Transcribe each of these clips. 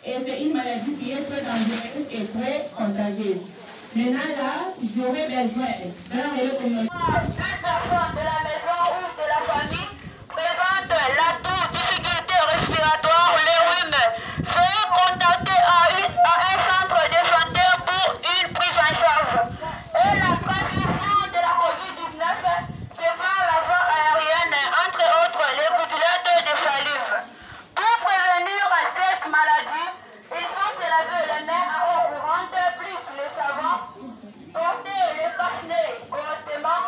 Et c'est une maladie qui est très dangereuse et très contagieuse. Maintenant là, j'aurais besoin d'un relais communautaire. Une personne de la maison ou de la famille présente la toux, difficulté respiratoire, les rhumes. Veuillez contacter un centre de santé pour une prise en charge. Et la transmission de la COVID-19, c'est par la voie aérienne, entre autres les gouttelettes de salive. Pour prévenir cette maladie, il faut se laver les mains à eau courante, plus le savon, porter le cache-nez correctement,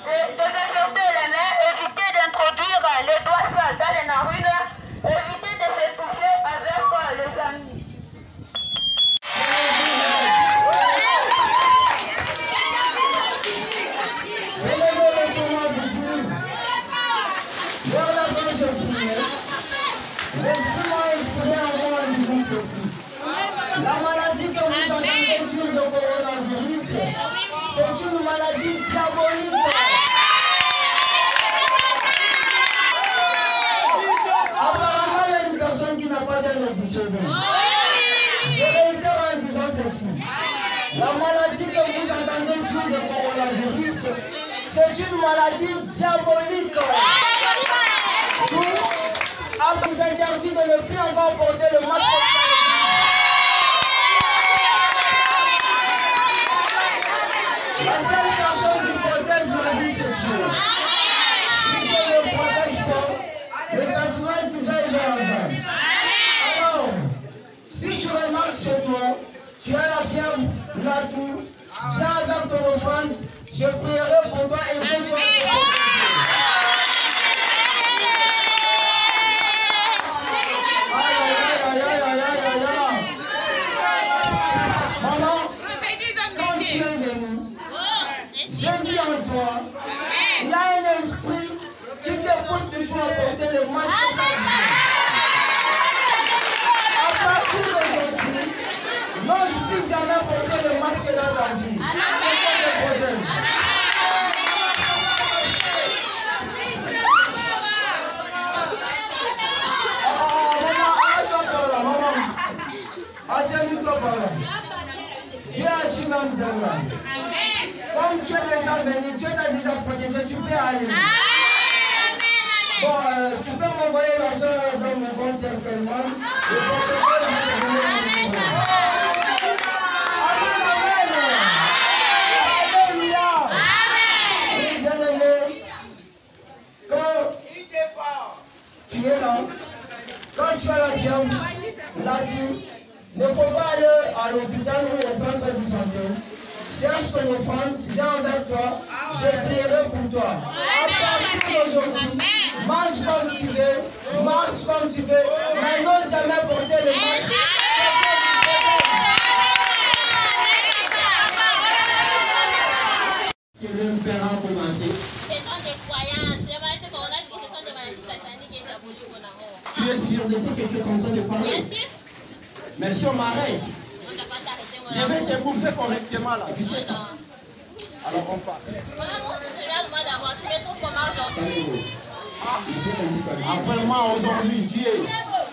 désinfecter les mains, éviter d'introduire les doigts sales dans les narines, éviter de se toucher avec les amis. L'esprit m'a inspiré en moi en disant ceci. La maladie que vous entendez dire de coronavirus, c'est une maladie diabolique. Apparemment, il y a une personne qui n'a pas bien auditionné. Je réitère en disant ceci. La maladie que vous entendez dire de coronavirus, c'est une maladie diabolique. On vous interdit de ne plus encore porter le masque. La seule personne qui protège la vie, c'est Dieu. Si Dieu ne protège pas, le sentiment qui va y vers en bas. Alors, si tu remarques chez toi, tu as la fièvre, la toux, viens avec ton offrande, je prierai pour toi et Dieu doit te protéger. J'ai vu en toi, il y a un esprit qui te pousse toujours à porter le masque chaque jour. À partir d'aujourd'hui, n'ose plus jamais porter le masque dans ta vie. Dieu te protège. Maman, assieds-toi par là. Dieu est assis même derrière. Comme tu es déjà béni, Dieu t'a déjà protégé, tu peux aller. Bon, tu peux m'envoyer l'argent dans mon compte simplement. Amen, amen. Alléluia. Oui, bien aimé. Quand tu es là, quand tu as la fièvre, la toux, il ne faut pas aller à l'hôpital ou au centre de santé. Cherche ton offrande, viens avec toi, je prierai pour toi. À partir d'aujourd'hui, marche comme tu veux, marche comme tu veux, mais n'ose jamais porter le masque. Que le Père a commencé. Ce sont des croyances, les maladies coronavirus, ce sont des maladies sataniques et diaboliques qu'on a. Tu es sûr de ce que tu es en train de parler? Bien sûr. Mais si on m'arrête, je vais te bouffer correctement là, tu sais ça. Alors on part. Regarde-moi d'abord, tu es trop comment aujourd'hui? Ah, vraiment aujourd'hui, tu es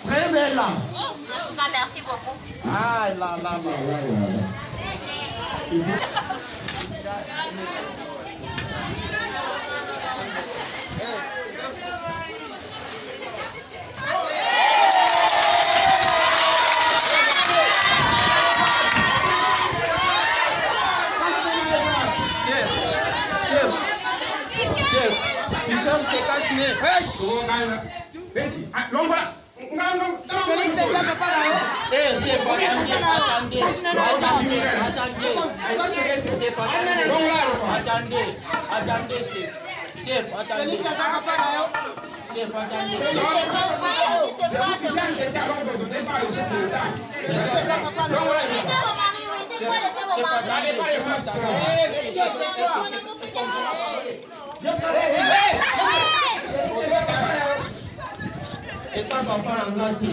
très belle là. Oh, en tout cas, merci beaucoup. Ah là là là là. Tu cherches tes cache-nez. Et ça va pas en langue.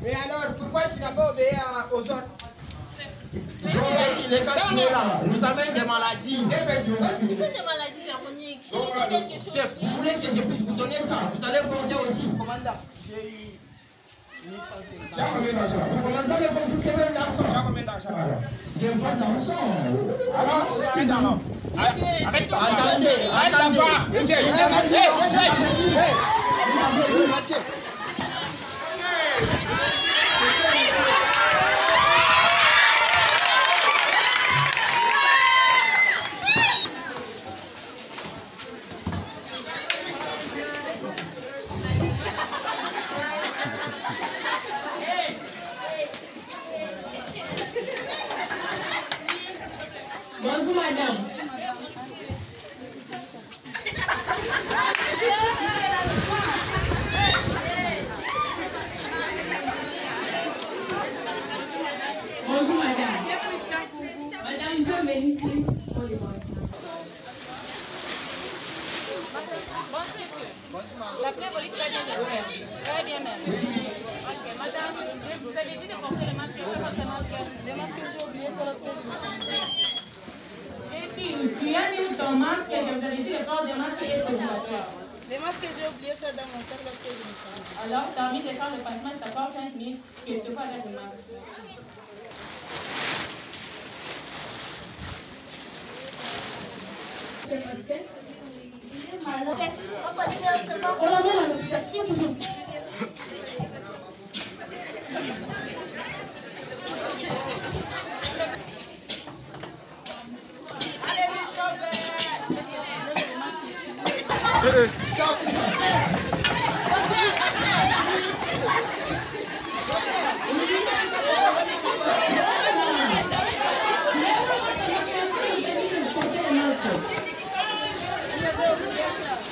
Mais alors, pourquoi tu n'as pas obéi aux ordres? Joseph, il est caché là. Nous avons des maladies. Ce sont des maladies chroniques. Chef, vous voulez que je puisse vous donner ça? Vous allez porter aussi. Commandant, Tu as combien d'argent? Vous commencez à me confisquer l'argent. Tu as combien d'argent? J'aime pas d'argent. Alors, c'est plus d'argent. Arrête-toi. Attendez. Monsieur. Bonjour madame. Bonjour madame. Madame, je vais ici pour les boissons. La clé volée très bien, très bien même. Ok, madame, vous avez dit de porter le masque. Le masque que j'ai oublié, c'est lorsque je me changeais. Et puis, tu as mis ton masque et vous avez dit le port de masque est obligatoire. Le masque que j'ai oublié, c'est dans mon sac lorsque je me changeais. Alors, tu as envie de faire le passement, tu as encore 5 minutes que je te fais avec le masque. Merci. On l'emmène à l'hôpital.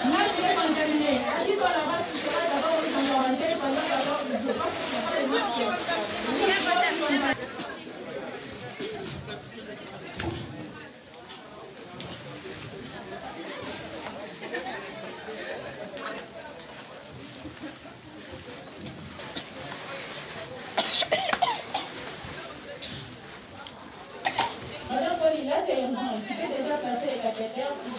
Moi, je vais contaminer. Assis-toi là-bas, tu seras d'abord dans l'oreille pendant d'abord le jour. Madame Pauline, là c'est urgent. Tu peux déjà passer les cathéters, tu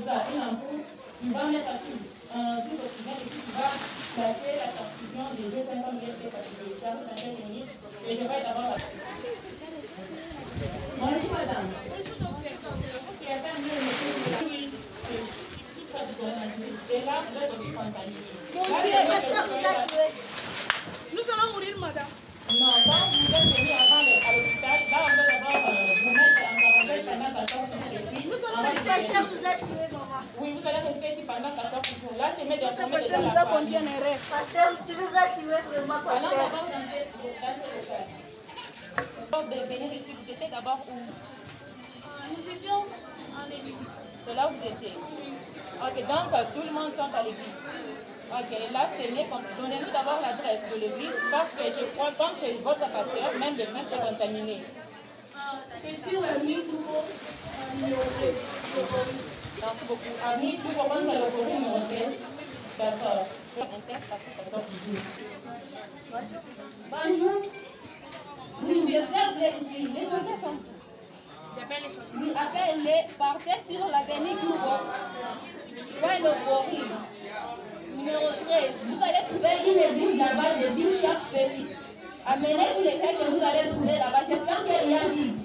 vas une ampoule, tu vas mettre un tube oxygène et puis tu vas placer la transfusion des 250 ml parce que je charge dans 15 minutes et je vais d'abord la... Bonjour madame. Tu as fait mieux le truc. Et là, vous êtes aussi contaminée. Nous allons mourir, madame. Non, quand vous êtes venu avant à l'hôpital, là on va d'abord vous mettre en quarantaine pendant 14 jours et puis... Nous allons rester, vous êtes tué, maman. Oui, vous allez rester ici pendant 14 jours. Là, c'est mettre des promesses de Pasteur, nous a conduit un erreur. Pasteur, tu nous as tué vraiment, Pendant pasteur. d'abord dans ce cas. Lors de venir ici, vous étiez d'abord où? Nous étions en église. C'est là où vous étiez. Ok, donc tout le monde sont à l'église. Ok, là c'est né comme. Donnez-nous d'abord l'adresse de l'église parce que je crois, comme c'est votre pasteur, même l'église est contaminée. C'est sur la nuit toujours numéro 13. Merci beaucoup. Ami, vous pouvez prendre le courrier numéro 13. D'accord. Un test après 14 jours. Bonjour. Oui, j'espère que vous êtes ici. Les autres sont où? J'appelle les choses. Oui, appelez-les, partez sur l'avenue Doubo. Point le Boris. Numéro 13. Vous allez trouver une église là-bas de 10 chaque février. Amenez-vous les faits que vous allez trouver là-bas. J'espère qu'il y a vide.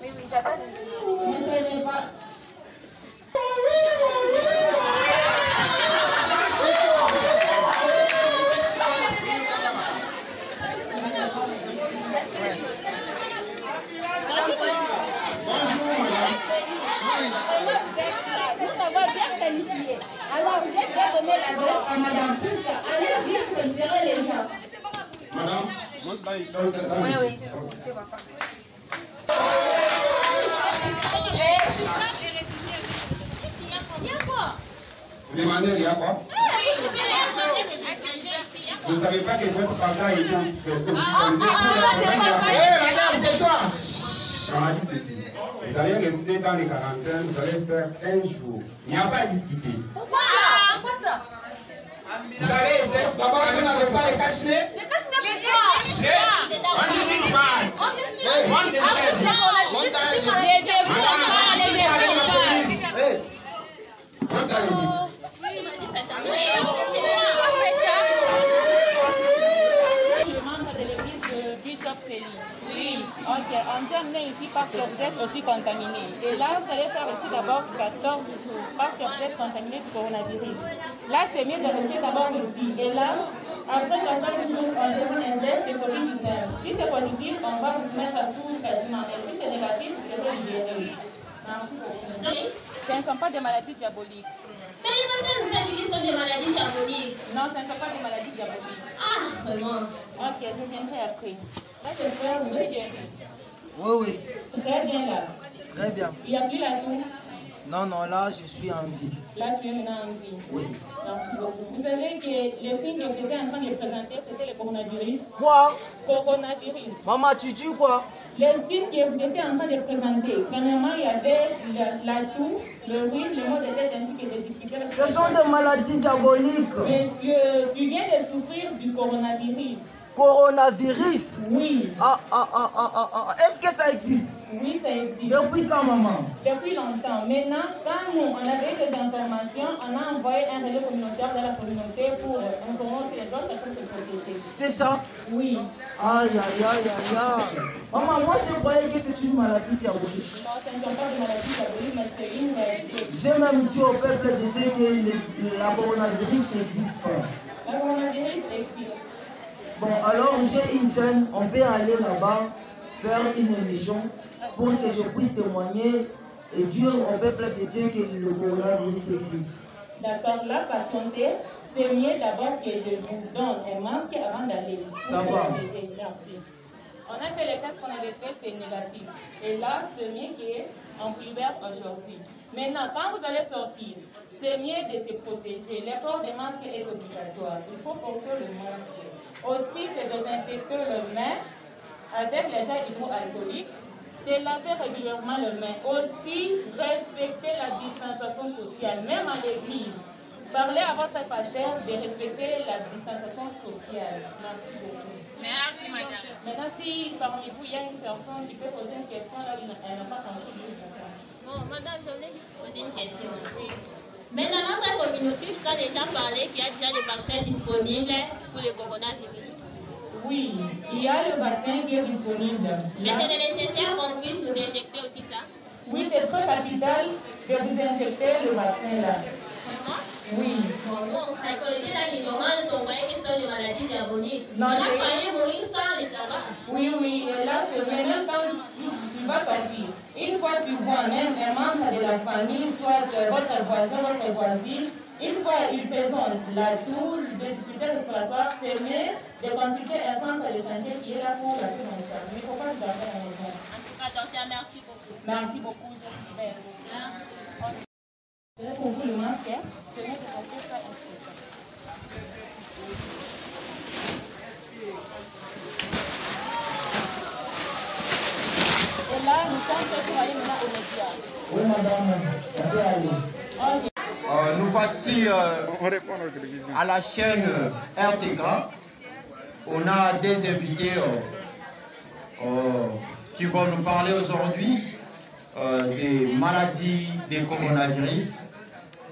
Oui, j'appelle. Ne prenez pas. Alors, je vais donner l'adresse à Madame Pouska. Allez vite, vous verrez les gens. Madame, monte là. Oui, oui. Vous demandez, il y a quoi? Vous ne savez pas que votre papa a été hospitalisé. Madame, tais-toi! On a dit ceci. Vous allez rester dans les quarantaines, vous allez faire 15 jours. Il n'y a pas à discuter. Pourquoi ça? Vous allez être d'abord, vous n'avez pas les cache-nez? Les cache-nez, pourquoi? On discute pas. On Ok, on termine ici parce que vous êtes aussi contaminé. Et là, vous allez faire ici d'abord 14 jours parce que vous êtes contaminé du coronavirus. Là, c'est mieux de rester d'abord ici. Et là, après 14 jours, on fait un test de Covid-19. Si c'est positif, on va vous mettre sous traitement. Et si c'est négatif, vous serez libéré. Ce ne sont pas des maladies diaboliques. Mais les vaccins, vous avez dit, sont des maladies diaboliques. Non, ce ne sont pas des maladies diaboliques. Ah, vraiment. Ok, je viendrai après. Là, je vais vous dire. Oui, oui. Très bien là. Très bien. Il n'y a plus la toux. Non, non, là, je suis en vie. Là, tu es maintenant en vie. Oui. Merci beaucoup. Vous savez que les signes que vous étiez en train de présenter, c'était le coronavirus. Quoi? Coronavirus. Maman, tu dis quoi? Les signes que vous étiez en train de présenter, premièrement, il y avait la toux, le rhume, le maux de tête ainsi que des difficultés. Ce sont des maladies diaboliques. Monsieur, tu viens de souffrir du coronavirus. Coronavirus? Oui. Est-ce que ça existe? Oui, ça existe. Depuis quand, maman? Depuis longtemps. Maintenant, quand nous, on avait des informations, on a envoyé un relais communautaire dans la communauté pour informer les autres pour se protéger. C'est ça? Oui. Aïe, aïe, aïe, aïe, aïe. Maman, moi, je croyais que c'est une maladie diabolique. Non, ce ne sont pas des maladies diaboliques, mais c'est une réalité. J'ai même dit au peuple de dire que la coronavirus n'existe pas. La coronavirus existe. Bon, alors j'ai une chaîne, on peut aller là-bas, faire une émission pour que je puisse témoigner et dire au peuple de dire que le coronavirus existe. D'accord, là, patientez. C'est mieux d'abord que je vous donne un masque avant d'aller. Ça va. Merci. On a fait les tests qu'on avait fait, c'est négatif. Et là, c'est mieux qu'on libère aujourd'hui. Maintenant, quand vous allez sortir, c'est mieux de se protéger. Le port des masques est obligatoire. Il faut porter le masque. Aussi, c'est désinfecter le main avec les gels hydroalcooliques. C'est laver régulièrement le main. Aussi, respecter la distanciation sociale, même à l'église. Parlez à votre pasteur de respecter la distanciation sociale. Merci beaucoup. Merci, madame. Maintenant, si parmi vous, il y a une personne qui peut poser une question, là, elle n'a pas compris. Bon, madame, je voulais juste poser une question. Mais dans notre communauté, tu as déjà parlé qu'il y a déjà des vaccins disponibles pour le coronavirus. Oui, il y a le vaccin qui est disponible. Mais c'est nécessaire qu'on puisse nous injecter aussi ça. Oui, c'est très capital de vous injecter le vaccin là. Vraiment? Oui. Bon, la colonie là, l'ignorance, on voyait que ce sont des maladies diaboliques. Non, on a c'est- failli mourir sans les savoir. Oui, oui, et là, c'est vrai, même quand tu vas sortir, une fois tu vois même un membre de la famille, soit votre voisin, votre voisine, une fois il présente la toux, des difficultés respiratoires, c'est mieux de consulter un centre de santé qui est là pour la prise en charge. Mais il ne faut pas se garder à la maison. En tout cas, docteur, merci beaucoup. Merci beaucoup, je suis belle. Merci. Je vais pour vous le masque, hein. C'est mieux de porter ça ici. Et là, nous sommes prêts pour aller maintenant aux médias. Oui, madame, on peut aller. Nous voici à la chaîne RTK. On a des invités qui vont nous parler aujourd'hui des maladies des coronavirus.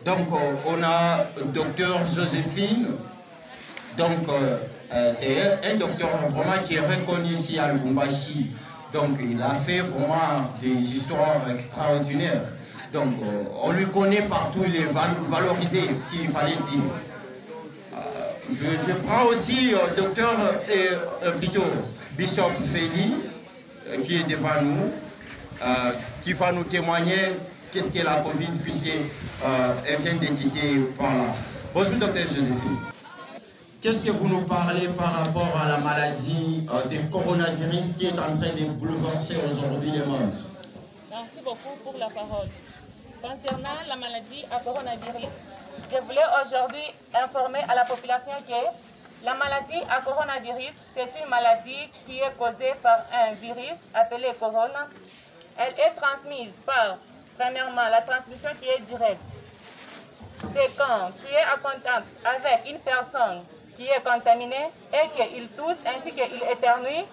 Donc, on a docteur Joséphine. Donc, c'est un docteur vraiment qui est reconnu ici à Lubumbashi. Donc, il a fait vraiment des histoires extraordinaires. Donc, on lui connaît partout, il est valorisé, s'il fallait dire. Je prends aussi docteur, plutôt Bishop Feli, qui est devant nous, qui va nous témoigner qu'est-ce qu'est la Covid, puisqu'elle vient de quitter par là. Bonjour, docteur Joséphine. Qu'est-ce que vous nous parlez par rapport à la maladie du coronavirus qui est en train de bouleverser aujourd'hui le monde? Merci beaucoup pour la parole. Concernant la maladie à coronavirus, je voulais aujourd'hui informer à la population que la maladie à coronavirus, c'est une maladie qui est causée par un virus appelé corona. Elle est transmise par, premièrement, la transmission qui est directe. C'est quand tu es en contact avec une personne qui est contaminée et qu'il tousse ainsi qu'il éternue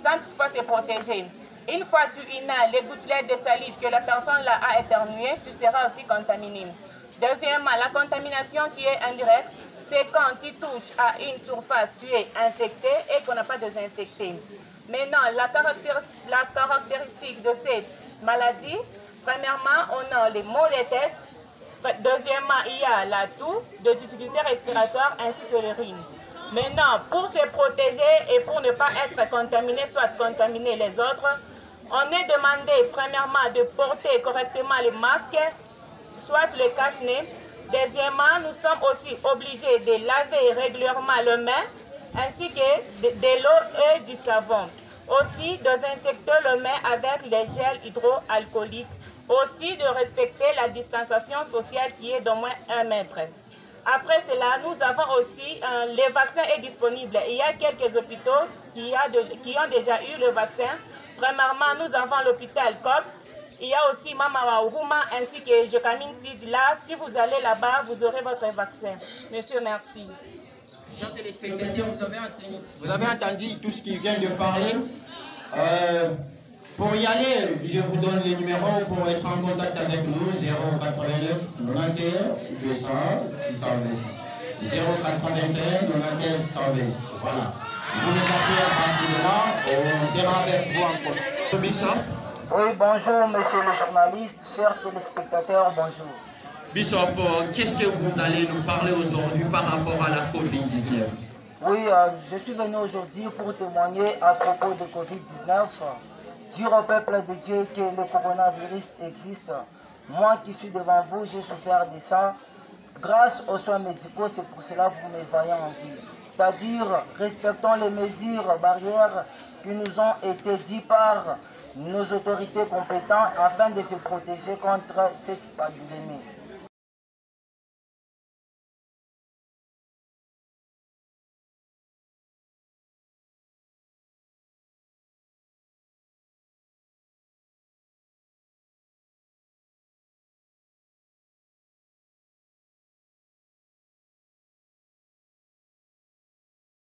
sans toutefois se protéger. Une fois que tu inhales les gouttelettes de salive que la personne là a éternué, tu seras aussi contaminé. Deuxièmement, la contamination qui est indirecte, c'est quand il touche à une surface qui est infectée et qu'on n'a pas désinfecté. Maintenant, la caractéristique de cette maladie, premièrement, on a les maux de tête. Deuxièmement, il y a la toux, des difficultés respiratoires ainsi que l'urine. Maintenant, pour se protéger et pour ne pas être contaminé, soit contaminer les autres, on est demandé premièrement de porter correctement les masques, soit le cache-nez. Deuxièmement, nous sommes aussi obligés de laver régulièrement les mains ainsi que de l'eau et du savon. Aussi, désinfecter les mains avec les gels hydroalcooliques. Aussi, de respecter la distanciation sociale qui est d'au moins 1 mètre. Après cela, nous avons aussi, le vaccin est disponible. Il y a quelques hôpitaux qui ont déjà eu le vaccin. Premièrement, nous avons l'hôpital Copt. Il y a aussi Mama Wahuma ainsi que Jokamine Sid. Là, si vous allez là-bas, vous aurez votre vaccin. Monsieur, merci. Chers téléspectateurs, vous avez entendu tout ce qu'il vient de parler. Pour y aller, je vous donne les numéros pour être en contact avec nous. 089 91 200 626. 081 91 126. Voilà. Vous nous appelez à partir de là, on sera avec vous en contact. Bishop. Oui, bonjour monsieur le journaliste, chers téléspectateurs, bonjour. Bishop, qu'est-ce que vous allez nous parler aujourd'hui par rapport à la COVID-19? Oui, je suis venu aujourd'hui pour témoigner à propos de COVID-19. Dire au peuple de Dieu que le coronavirus existe. Moi qui suis devant vous, j'ai souffert de ça. Grâce aux soins médicaux, c'est pour cela que vous me voyez en vie. C'est-à-dire, respectons les mesures barrières qui nous ont été dites par nos autorités compétentes afin de se protéger contre cette pandémie.